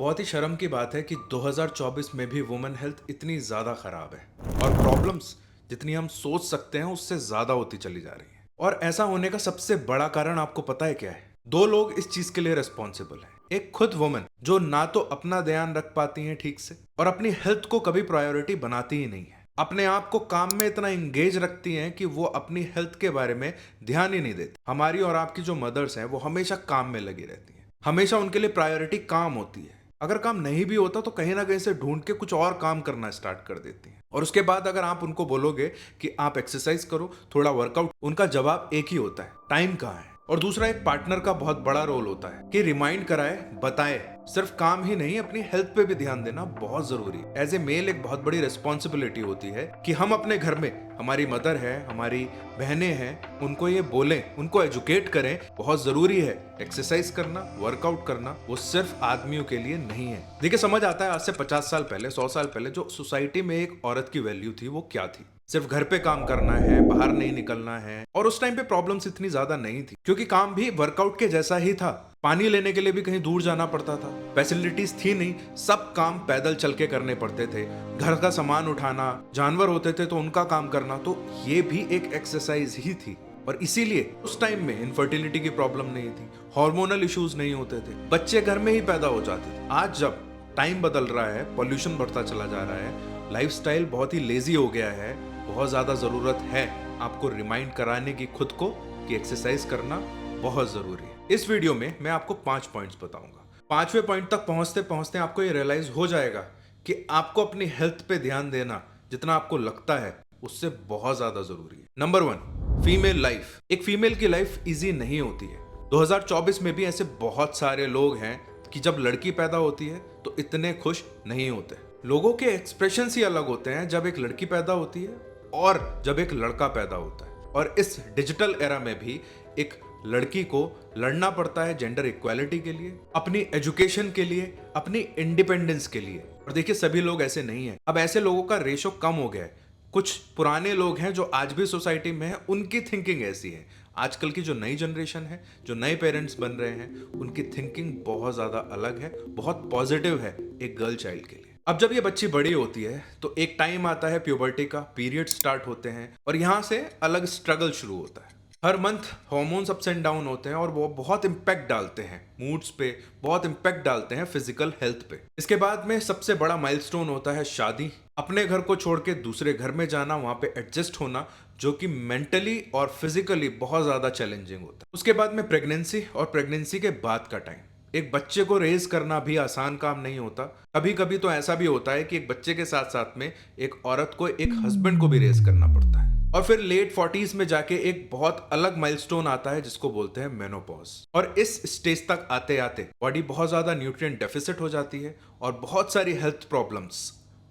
बहुत ही शर्म की बात है कि 2024 में भी वुमेन हेल्थ इतनी ज़्यादा खराब है और प्रॉब्लम्स जितनी हम सोच सकते हैं उससे ज़्यादा होती चली जा रही हैं। और ऐसा होने का सबसे बड़ा कारण आपको पता है क्या है? दो लोग इस चीज़ के लिए रिस्पॉन्सिबल हैं। एक खुद वुमेन जो ना तो अपना ध्यान रख पाती हैं ठीक से और अपनी हेल्थ को कभी प्रायोरिटी बनाती ही नहीं है। अपने आप को काम में इतना इंगेज रखती हैं कि वो अपनी हेल्थ के बारे में ध्यान ही नहीं देती। हमारी और आपकी जो मदर्स हैं वो हमेशा काम में लगी रहती हैं। हमेशा उनके लिए प्रायोरिटी काम होती है। अगर काम नहीं भी होता तो कहीं ना कहीं से ढूंढ के कुछ और काम करना स्टार्ट कर देती हैं। और उसके बाद अगर आप उनको बोलोगे कि आप एक्सरसाइज करो, थोड़ा वर्कआउट, उनका जवाब एक ही होता है, टाइम कहाँ है। और दूसरा, एक पार्टनर का बहुत बड़ा रोल होता है कि रिमाइंड कराए, बताए। सिर्फ काम ही नहीं, अपनी हेल्थ पे भी ध्यान देना बहुत जरूरी है। एज ए मेल एक बहुत बड़ी रिस्पॉन्सिबिलिटी होती है कि हम अपने घर में हमारी मदर है, हमारी बहनें हैं, उनको ये बोलें, उनको एजुकेट करें। बहुत जरूरी है एक्सरसाइज करना, वर्कआउट करना। वो सिर्फ आदमियों के लिए नहीं है। देखिए, समझ आता है आज से 50 साल पहले, 100 साल पहले जो सोसाइटी में एक औरत की वैल्यू थी वो क्या थी। सिर्फ घर पे काम करना है, बाहर नहीं निकलना है। और उस टाइम पे प्रॉब्लम्स इतनी ज्यादा नहीं थी क्योंकि काम भी वर्कआउट के जैसा ही था। पानी लेने के लिए भी कहीं दूर जाना पड़ता था, फैसिलिटीज थी नहीं, सब काम पैदल चल के करने पड़ते थे। घर का सामान उठाना, जानवर होते थे तो उनका काम करना, तो ये भी एक एक्सरसाइज ही थी। और इसीलिए उस टाइम में इनफर्टिलिटी की प्रॉब्लम नहीं थी, हार्मोनल इश्यूज नहीं होते थे, बच्चे घर में ही पैदा हो जाते थे। आज जब टाइम बदल रहा है, पॉल्यूशन बढ़ता चला जा रहा है, लाइफस्टाइल बहुत ही लेजी हो गया है, बहुत ज्यादा जरूरत है आपको रिमाइंड कराने की खुद को कि एक्सरसाइज करना बहुत जरूरी है। इस वीडियो में मैं आपको 5 पॉइंट्स बताऊंगा। 5वें पॉइंट तक पहुंचते पहुंचते आपको ये रियलाइज हो जाएगा कि आपको अपनी हेल्थ पे ध्यान देना जितना आपको लगता है उससे बहुत ज्यादा जरूरी है। Number 1, female life. एक फीमेल की लाइफ इजी नहीं होती है। 2024 में भी ऐसे बहुत सारे लोग हैं कि जब लड़की पैदा होती है तो इतने खुश नहीं होते। लोगों के एक्सप्रेशन ही अलग होते हैं जब एक लड़की पैदा होती है और जब एक लड़का पैदा होता है। और इस डिजिटल एरा में भी एक लड़की को लड़ना पड़ता है जेंडर इक्वालिटी के लिए, अपनी एजुकेशन के लिए, अपनी इंडिपेंडेंस के लिए। और देखिए, सभी लोग ऐसे नहीं हैं। अब ऐसे लोगों का रेशो कम हो गया है। कुछ पुराने लोग हैं जो आज भी सोसाइटी में हैं, उनकी थिंकिंग ऐसी है। आजकल की जो नई जनरेशन है, जो नए पेरेंट्स बन रहे हैं, उनकी थिंकिंग बहुत ज्यादा अलग है, बहुत पॉजिटिव है एक गर्ल चाइल्ड के लिए। अब जब ये बच्ची बड़ी होती है तो एक टाइम आता है प्यूबर्टी का, पीरियड स्टार्ट होते हैं और यहां से अलग स्ट्रगल शुरू होता है। हर month hormones ups and down होते हैं और वो बहुत इंपैक्ट डालते हैं मूड्स पे, बहुत इंपैक्ट डालते हैं फिजिकल हेल्थ पे। इसके बाद में सबसे बड़ा माइलस्टोन होता है शादी। अपने घर को छोड़ के दूसरे घर में जाना, वहां पे एडजस्ट होना, जो कि मेंटली और फिजिकली बहुत ज्यादा चैलेंजिंग होता है। उसके बाद में प्रेगनेंसी, और प्रेगनेंसी के बाद का टाइम। एक बच्चे को रेज करना भी आसान काम नहीं होता। कभी कभी तो ऐसा भी होता है कि एक बच्चे के साथ साथ में एक औरत को, एक हस्बैंड को भी रेज करना पड़ता है। और फिर लेट 40s में जाके एक बहुत अलग माइलस्टोन आता है जिसको बोलते हैं मेनोपॉज। और इस स्टेज तक आते आते बॉडी बहुत ज्यादा न्यूट्रिएंट डेफिसिट हो जाती है और बहुत सारी हेल्थ प्रॉब्लम्स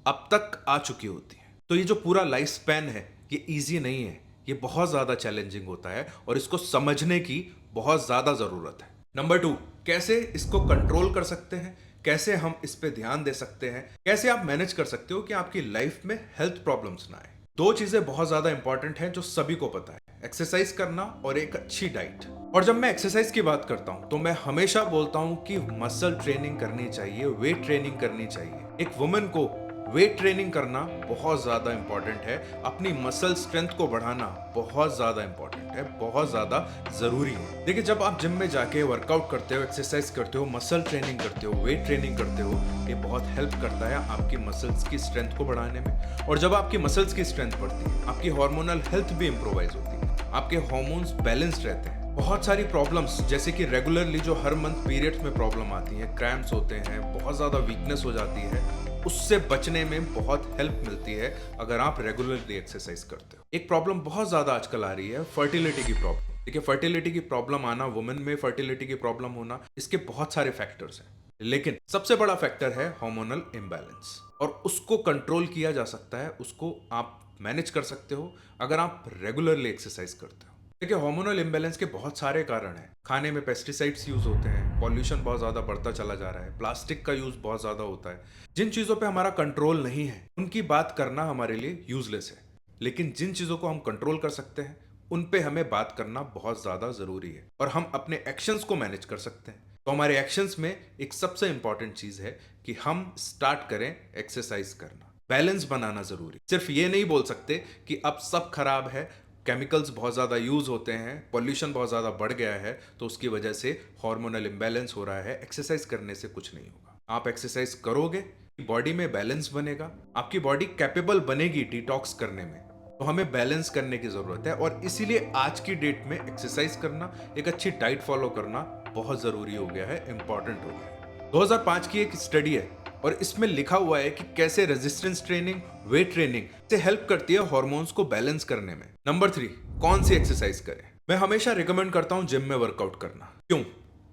अब तक आ चुकी होती है। तो ये जो पूरा लाइफ स्पैन है ये इजी नहीं है, ये बहुत ज्यादा चैलेंजिंग होता है और इसको समझने की बहुत ज्यादा जरूरत है। नंबर 2, कैसे इसको कंट्रोल कर सकते हैं, कैसे हम इस पे ध्यान दे सकते हैं, कैसे आप मैनेज कर सकते हो कि आपकी लाइफ में हेल्थ प्रॉब्लम्स ना आए। 2 चीजें बहुत ज्यादा इंपॉर्टेंट हैं जो सभी को पता है, एक्सरसाइज करना और एक अच्छी डाइट। और जब मैं एक्सरसाइज की बात करता हूं तो मैं हमेशा बोलता हूं कि मसल ट्रेनिंग करनी चाहिए, वेट ट्रेनिंग करनी चाहिए। एक वुमेन को वेट ट्रेनिंग करना बहुत ज्यादा इंपॉर्टेंट है, अपनी मसल स्ट्रेंथ को बढ़ाना बहुत ज्यादा इंपॉर्टेंट है, बहुत ज्यादा जरूरी है। देखिए, जब आप जिम में जाके वर्कआउट करते हो, एक्सरसाइज करते हो, मसल ट्रेनिंग करते हो, वेट ट्रेनिंग करते हो, ये बहुत हेल्प करता है आपकी मसल्स की स्ट्रेंथ को बढ़ाने में। और जब आपकी मसल्स की स्ट्रेंथ बढ़ती है, आपकी हार्मोनल हेल्थ भी इंप्रोवाइज होती है, आपके हार्मोन्स बैलेंस्ड रहते हैं। बहुत सारी प्रॉब्लम्स जैसे कि रेगुलरली जो हर मंथ पीरियड्स में प्रॉब्लम आती है, क्रैम्प्स होते हैं, बहुत ज्यादा वीकनेस हो जाती है, उससे बचने में बहुत हेल्प मिलती है अगर आप रेगुलरली एक्सरसाइज करते हो। एक प्रॉब्लम बहुत ज्यादा आजकल आ रही है, फर्टिलिटी की प्रॉब्लम। देखिए, फर्टिलिटी की प्रॉब्लम आना, वुमेन में फर्टिलिटी की प्रॉब्लम होना, इसके बहुत सारे फैक्टर्स हैं, लेकिन सबसे बड़ा फैक्टर है हार्मोनल इम्बैलेंस। और उसको कंट्रोल किया जा सकता है, उसको आप मैनेज कर सकते हो अगर आप रेगुलरली एक्सरसाइज करते हो। देखिए, हार्मोनल इम्बैलेंस के बहुत सारे कारण हैं। खाने में पेस्टिसाइड्स यूज होते हैं, पॉल्यूशन बहुत ज्यादा बढ़ता चला जा रहा है, प्लास्टिक का यूज बहुत ज्यादा होता है। जिन चीजों पे हमारा कंट्रोल नहीं है उनकी बात करना हमारे लिए यूजलेस है, लेकिन जिन चीजों को हम कंट्रोल कर सकते हैं उन पे हमें बात करना बहुत ज्यादा जरूरी है और हम अपने एक्शंस को मैनेज कर सकते हैं। तो हमारे एक्शंस में एक सबसे इंपॉर्टेंट चीज है कि हम स्टार्ट करें एक्सरसाइज करना। बैलेंस बनाना जरूरी, सिर्फ ये नहीं बोल सकते कि अब सब खराब है, केमिकल्स बहुत ज़्यादा यूज़ होते हैं, पॉल्यूशन बहुत ज़्यादा बढ़ गया है, तो उसकी वजह से हार्मोनल इम्बैलेंस हो रहा है, एक्सरसाइज करने से कुछ नहीं होगा। आप एक्सरसाइज करोगे, बॉडी में बैलेंस बनेगा, आपकी बॉडी कैपेबल बनेगी डिटॉक्स करने में। तो हमें बैलेंस करने की ज़रूरत है और इसीलिए आज की डेट में एक्सरसाइज करना, एक अच्छी डाइट फॉलो करना बहुत ज़रूरी हो गया है, इंपॉर्टेंट हो गया है। 2005 की एक स्टडी है और इसमें लिखा हुआ है कि कैसे रेजिस्टेंस ट्रेनिंग, वेट ट्रेनिंग से हेल्प करती है हार्मोन्स को बैलेंस करने में। नंबर 3, कौन सी एक्सरसाइज करें? मैं हमेशा रिकमेंड करता हूं जिम में वर्कआउट करना। क्यों?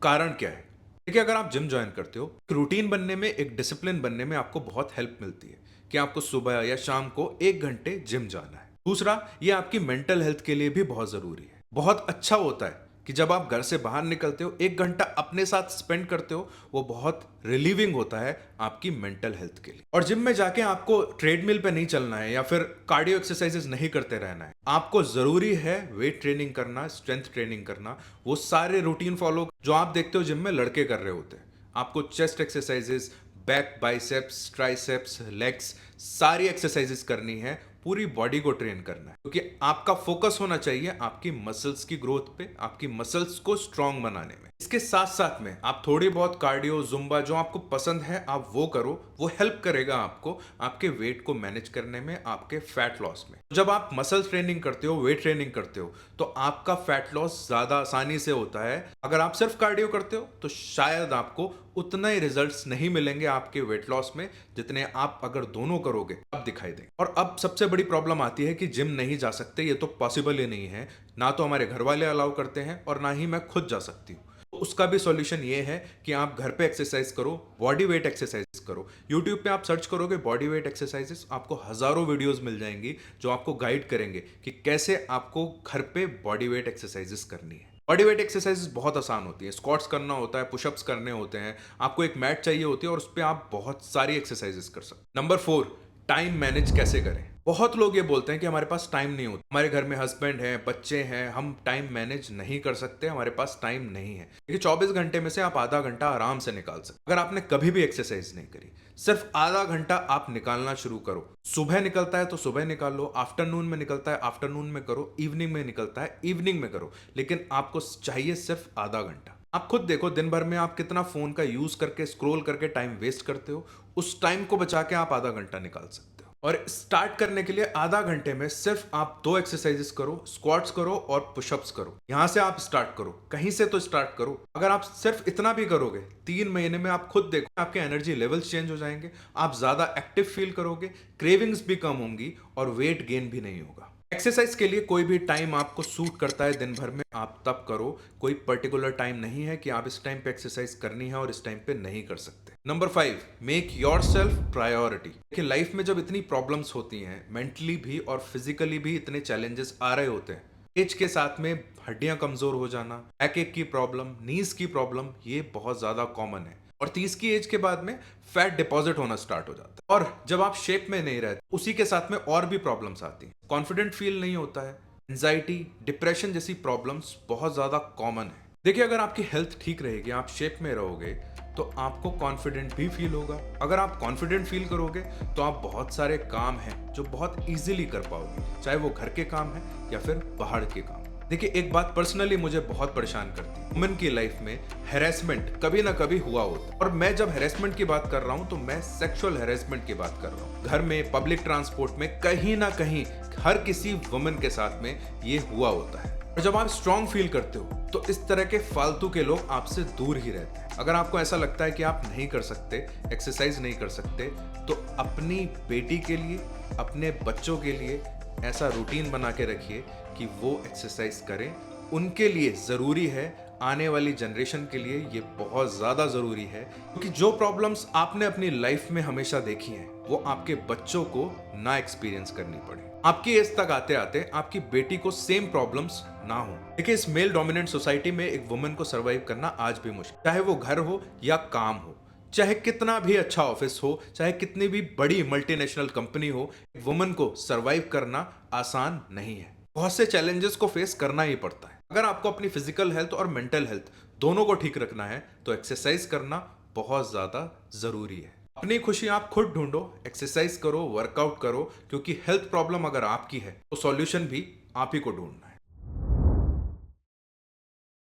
कारण क्या है? देखिए, अगर आप जिम ज्वाइन करते हो, रूटीन बनने में, एक डिसिप्लिन बनने में आपको बहुत हेल्प मिलती है कि आपको सुबह या शाम को 1 घंटे जिम जाना है। दूसरा, ये आपकी मेंटल हेल्थ के लिए भी बहुत जरूरी है। बहुत अच्छा होता है कि जब आप घर से बाहर निकलते हो, 1 घंटा अपने साथ स्पेंड करते हो, वो बहुत रिलीविंग होता है आपकी मेंटल हेल्थ के लिए। और जिम में जाके आपको ट्रेडमिल पे नहीं चलना है या फिर कार्डियो एक्सरसाइजेस नहीं करते रहना है। आपको जरूरी है वेट ट्रेनिंग करना, स्ट्रेंथ ट्रेनिंग करना, वो सारे रूटीन फॉलो जो आप देखते हो जिम में लड़के कर रहे होते हैं। आपको chest exercises, back, biceps, triceps, legs, सारी एक्सरसाइजेस करनी है, पूरी बॉडी को ट्रेन करना है, क्योंकि आपका फोकस होना चाहिए आपकी मसल्स की ग्रोथ पे, आपकी मसल्स को स्ट्रांग बनाने में। इसके साथ साथ में आप थोड़ी बहुत कार्डियो, जुम्बा, जो आपको पसंद है आप वो करो, वो हेल्प करेगा आपको आपके वेट को मैनेज करने में, आपके फैट लॉस में। जब आप मसल ट्रेनिंग करते हो, वेट ट्रेनिंग करते हो, तो आपका फैट लॉस ज्यादा आसानी से होता है। अगर आप सिर्फ कार्डियो करते हो तो शायद आपको उतना ही रिजल्ट्स नहीं मिलेंगे आपके वेट लॉस में जितने आप अगर दोनों करोगे अब दिखाई देंगे। और अब सबसे बड़ी प्रॉब्लम आती है कि जिम नहीं जा सकते, ये तो पॉसिबल ही नहीं है, ना तो हमारे घर वाले अलाउ करते हैं और ना ही मैं खुद जा सकती हूँ। तो उसका भी सॉल्यूशन ये है कि आप घर पे एक्सरसाइज करो, बॉडी वेट एक्सरसाइज करो। यूट्यूब पे आप सर्च करोगे बॉडी वेट एक्सरसाइजेस, आपको हजारों वीडियोस मिल जाएंगी जो आपको गाइड करेंगे कि कैसे आपको घर पे बॉडी वेट एक्सरसाइजेस करनी है। बॉडी वेट एक्सरसाइजेस बहुत आसान होती है, स्क्वाट्स करना होता है, पुशअप्स करने होते हैं, आपको एक मैट चाहिए होती है और उस पर आप बहुत सारी एक्सरसाइजेस कर सकते हैं। नंबर 4, टाइम मैनेज कैसे करें? बहुत लोग ये बोलते हैं कि हमारे पास टाइम नहीं होता, हमारे घर में हस्बैंड है, बच्चे हैं, हम टाइम मैनेज नहीं कर सकते, हमारे पास टाइम नहीं है। देखिए, 24 घंटे में से आप आधा घंटा आराम से निकाल सकते। अगर आपने कभी भी एक्सरसाइज नहीं करी, सिर्फ आधा घंटा आप निकालना शुरू करो। सुबह निकलता है तो सुबह निकाल लो, आफ्टरनून में निकलता है आफ्टरनून में करो, इवनिंग में निकलता है इवनिंग में करो, लेकिन आपको चाहिए सिर्फ आधा घंटा। आप खुद देखो दिन भर में आप कितना फोन का यूज करके, स्क्रॉल करके टाइम वेस्ट करते हो, उस टाइम को बचा के आप आधा घंटा निकाल सकते हो। और स्टार्ट करने के लिए आधा घंटे में सिर्फ आप 2 एक्सरसाइजेस करो, स्क्वाट्स करो और पुशअप्स करो। यहां से आप स्टार्ट करो, कहीं से तो स्टार्ट करो। अगर आप सिर्फ इतना भी करोगे, 3 महीने में आप खुद देखो आपके एनर्जी लेवल्स चेंज हो जाएंगे, आप ज्यादा एक्टिव फील करोगे, क्रेविंग्स भी कम होंगी और वेट गेन भी नहीं होगा। एक्सरसाइज के लिए कोई भी टाइम आपको सूट करता है दिन भर में, आप तब करो। कोई पर्टिकुलर टाइम नहीं है कि आप इस टाइम पे एक्सरसाइज करनी है और इस टाइम पे नहीं कर सकते। Number 5, make your self priority. देखिए, लाइफ में जब इतनी प्रॉब्लम्स होती हैं, मेंटली भी और फिजिकली भी इतने चैलेंजेस आ रहे होते हैं, एज के साथ में हड्डियां कमजोर हो जाना, बैक एक की प्रॉब्लम, नीज की प्रॉब्लम, ये बहुत ज्यादा कॉमन है। और 30 की एज के बाद में फैट डिपॉजिट होना स्टार्ट हो जाता है और जब आप शेप में नहीं रहते, उसी के साथ में और भी प्रॉब्लम्स आती हैं। कॉन्फिडेंट फील नहीं होता है, एंजाइटी, डिप्रेशन जैसी प्रॉब्लम्स बहुत ज्यादा कॉमन है। देखिए, अगर आपकी हेल्थ ठीक रहेगी, आप शेप में रहोगे, तो आपको कॉन्फिडेंट भी फील होगा। अगर आप कॉन्फिडेंट फील करोगे तो आप बहुत सारे काम हैं जो बहुत इजीली कर पाओगे, चाहे वो घर के काम है या फिर बाहर के काम। देखिए, एक बात पर्सनली मुझे बहुत परेशान करती है, वुमेन की लाइफ में हैरेसमेंट कभी ना कभी हुआ होता है। और मैं जब हैरेसमेंट की बात कर रहा हूं तो मैं सेक्सुअल हैरेसमेंट की बात कर रहा हूं। घर में, पब्लिक ट्रांसपोर्ट में, कहीं ना कहीं हर किसी वुमेन के साथ में ये हुआ होता है। और जब आप स्ट्रांग फील करते हो तो इस तरह के फालतू के लोग आपसे दूर ही रहते हैं। अगर आपको ऐसा लगता है कि आप नहीं कर सकते, एक्सरसाइज नहीं कर सकते, तो अपनी बेटी के लिए, अपने बच्चों के लिए ऐसा रूटीन बना के रखिए कि वो एक्सरसाइज करें। उनके लिए ज़रूरी है, आने वाली जनरेशन के लिए ये बहुत ज़्यादा ज़रूरी है, क्योंकि जो प्रॉब्लम्स आपने अपनी लाइफ में हमेशा देखी हैं, वो आपके बच्चों को ना एक्सपीरियंस करनी पड़े। आपकी एज तक आते आते आपकी बेटी को सेम प्रॉब्लम्स ना हो। देखिए, इस मेल डोमिनेंट सोसाइटी में एक वुमन को सर्वाइव करना आज भी मुश्किल, चाहे वो घर हो या काम हो, चाहे कितना भी अच्छा ऑफिस हो, चाहे कितनी भी बड़ी मल्टीनेशनल कंपनी हो, एक वुमन को सर्वाइव करना आसान नहीं है। बहुत से चैलेंजेस को फेस करना ही पड़ता है। अगर आपको अपनी फिजिकल हेल्थ और मेंटल हेल्थ दोनों को ठीक रखना है तो एक्सरसाइज करना बहुत ज्यादा जरूरी है। अपनी खुशी आप खुद ढूंढो, एक्सरसाइज करो, वर्कआउट करो, क्योंकि हेल्थ प्रॉब्लम अगर आपकी है तो सॉल्यूशन भी आप ही को ढूंढना है।